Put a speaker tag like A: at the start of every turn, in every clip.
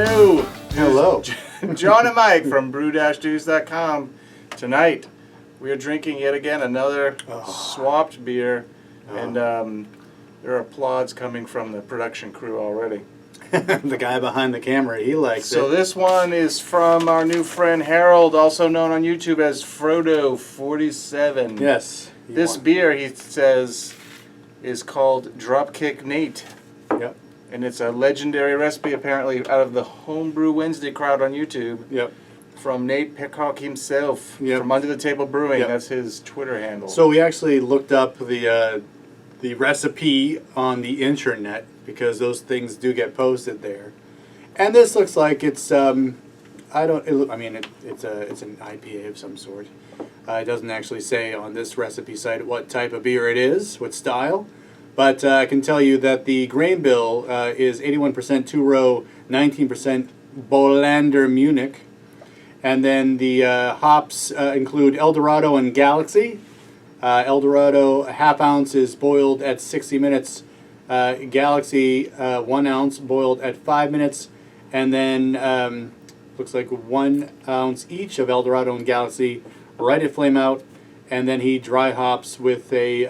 A: Hello.
B: Hello.
A: John and Mike from brew-dues.com. Tonight, we are drinking yet again another swapped beer, and there are applauds coming from the production crew already.
B: The guy behind the camera, he likes it.
A: So this one is from our new friend Harold, also known on YouTube as Frodo47.
B: Yes.
A: This beer, he says, is called Dropkick Nate.
B: Yep.
A: And it's a legendary recipe, apparently, out of the HomeBrew Wednesday crowd on YouTube.
B: Yep.
A: From Nate Peacock himself.
B: Yep.
A: From Under the Table Brewing.
B: Yep.
A: That's his Twitter handle.
B: So we actually looked up the recipe on the internet, because those things do get posted there. And this looks like it's it's an IPA of some sort. It doesn't actually say on this recipe site what type of beer it is, what style. But I can tell you that the grain bill is 81% two-row, 19% Bolander Munich. And then the hops include Eldorado and Galaxy. Eldorado, a half ounce, is boiled at 60 minutes. Galaxy, 1 ounce, boiled at 5 minutes. And then looks like 1 ounce each of Eldorado and Galaxy, right at flame out. And then he dry hops with a,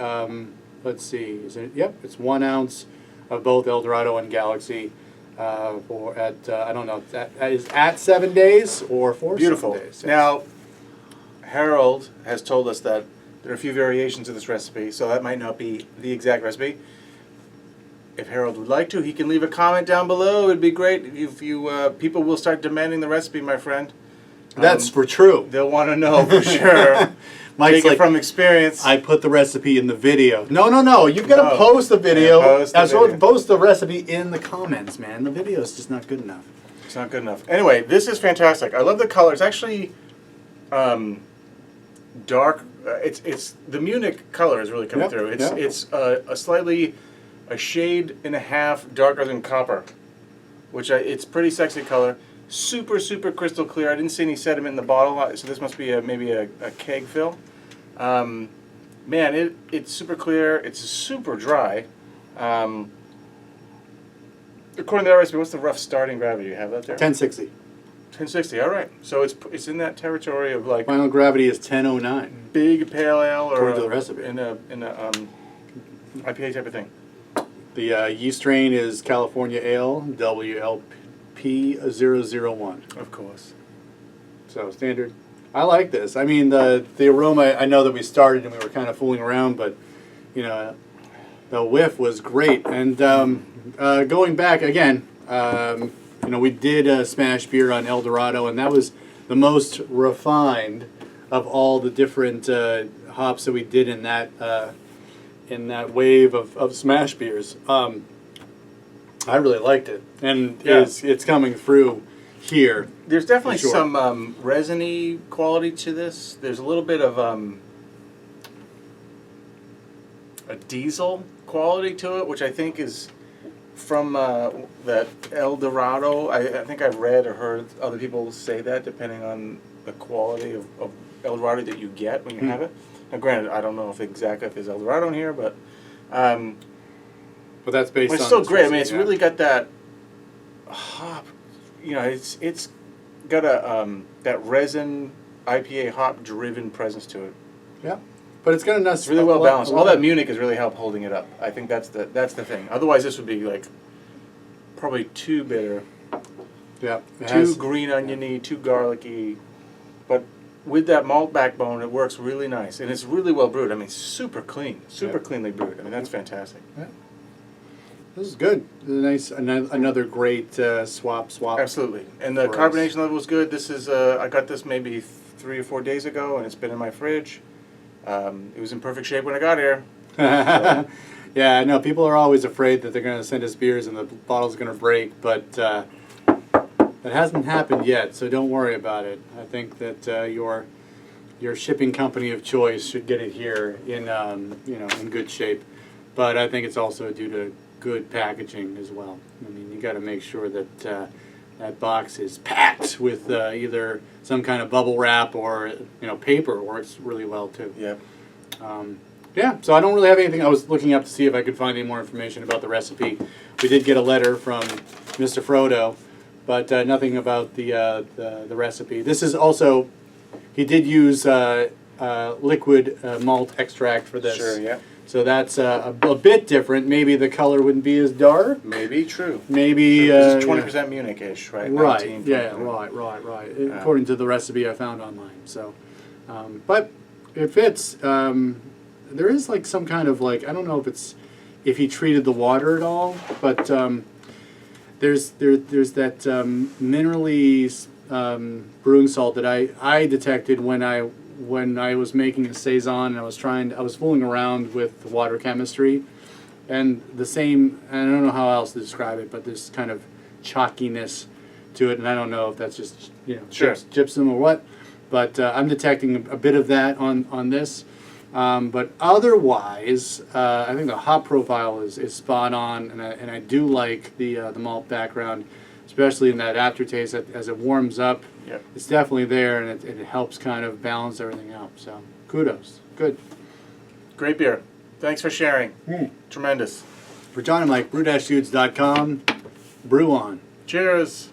B: let's see, it's 1 ounce of both Eldorado and Galaxy for at, I don't know, that is at 7 days or for 7 days. Yes.
A: Now, Harold has told us that there are a few variations of this recipe, so that might not be the exact recipe. If Harold would like to, he can leave a comment down below. It'd be great if you people will start demanding the recipe, my friend.
B: That's for true.
A: They'll want to know for sure.
B: Mike's
A: Take it from experience.
B: I put the recipe in the video. No. You've got to post the video. Post the recipe in the comments, man. The video is just not good enough.
A: It's not good enough. Anyway, this is fantastic. I love the color. It's actually dark. It's the Munich color is really coming through. It's a shade and a half darker than copper, which it's pretty sexy color. Super crystal clear. I didn't see any sediment in the bottle, so this must be maybe a keg fill. Man, it's super clear. It's super dry. According to that recipe, what's the rough starting gravity? You have that there?
B: 1060.
A: 1060. All right. So it's in that territory of like
B: final gravity is 1009.
A: Big pale ale, or
B: according to the recipe.
A: In a IPA type of thing.
B: The yeast strain is California Ale WLP001.
A: Of course.
B: So standard. I like this. I mean, the aroma, I know that we started and we were kind of fooling around, but you know, the whiff was great. And going back again, you know, we did a smash beer on Eldorado, and that was the most refined of all the different hops that we did in that wave of smash beers. I really liked it, and it's coming through here.
A: There's definitely some resiny quality to this. There's a little bit of a diesel quality to it, which I think is from that Eldorado. I think I've read or heard other people say that, depending on the quality of Eldorado that you get when you have it. Now, granted, I don't know if there's Eldorado in here, but
B: that's based on.
A: It's still great. I mean, it's really got that hop. You know, it's got a that resin IPA hop driven presence to it.
B: Yeah, but it's got a nice.
A: Really well balanced. All that Munich has really helped holding it up. I think that's the thing. Otherwise, this would be like probably too bitter.
B: Yeah.
A: Too green oniony, too garlicky, but with that malt backbone, it works really nice, and it's really well brewed. I mean, super clean, cleanly brewed. I mean, that's fantastic.
B: Yeah. This is good. This is nice. Another great swap.
A: Absolutely, and the carbonation level was good. This is I got this maybe 3 or 4 days ago, and it's been in my fridge. It was in perfect shape when I got here. So.
B: Yeah, I know people are always afraid that they're going to send us beers and the bottle's going to break, but that hasn't happened yet, so don't worry about it. I think that your shipping company of choice should get it here in in good shape. But I think it's also due to good packaging as well. I mean, you got to make sure that that box is packed with either some kind of bubble wrap or paper. Works really well too.
A: Yeah.
B: Yeah, so I don't really have anything. I was looking up to see if I could find any more information about the recipe. We did get a letter from Mr. Frodo, but nothing about the recipe. This is also, he did use liquid malt extract for this.
A: Sure, yeah.
B: So that's a bit different. Maybe the color wouldn't be as dark.
A: Maybe, true.
B: Maybe
A: This is 20% Munich-ish, right?
B: right.
A: 19,
B: Yeah. Right. According to the recipe I found online. So, but it fits. There is like some kind of like, I don't know if he treated the water at all, but there's that minerally brewing salt that I detected when I was making a saison, and I was fooling around with water chemistry, and the same, I don't know how else to describe it, but there's kind of chalkiness to it, and I don't know if that's just
A: Sure.
B: gypsum or what, but I'm detecting a bit of that on this. But otherwise, I think the hop profile is spot on, and I do like the malt background, especially in that aftertaste as it warms up.
A: Yep.
B: It's definitely there, and it helps kind of balance everything out. So kudos, good.
A: Great beer. Thanks for sharing. Tremendous.
B: For John and Mike, brew-dudes.com, brew on.
A: Cheers.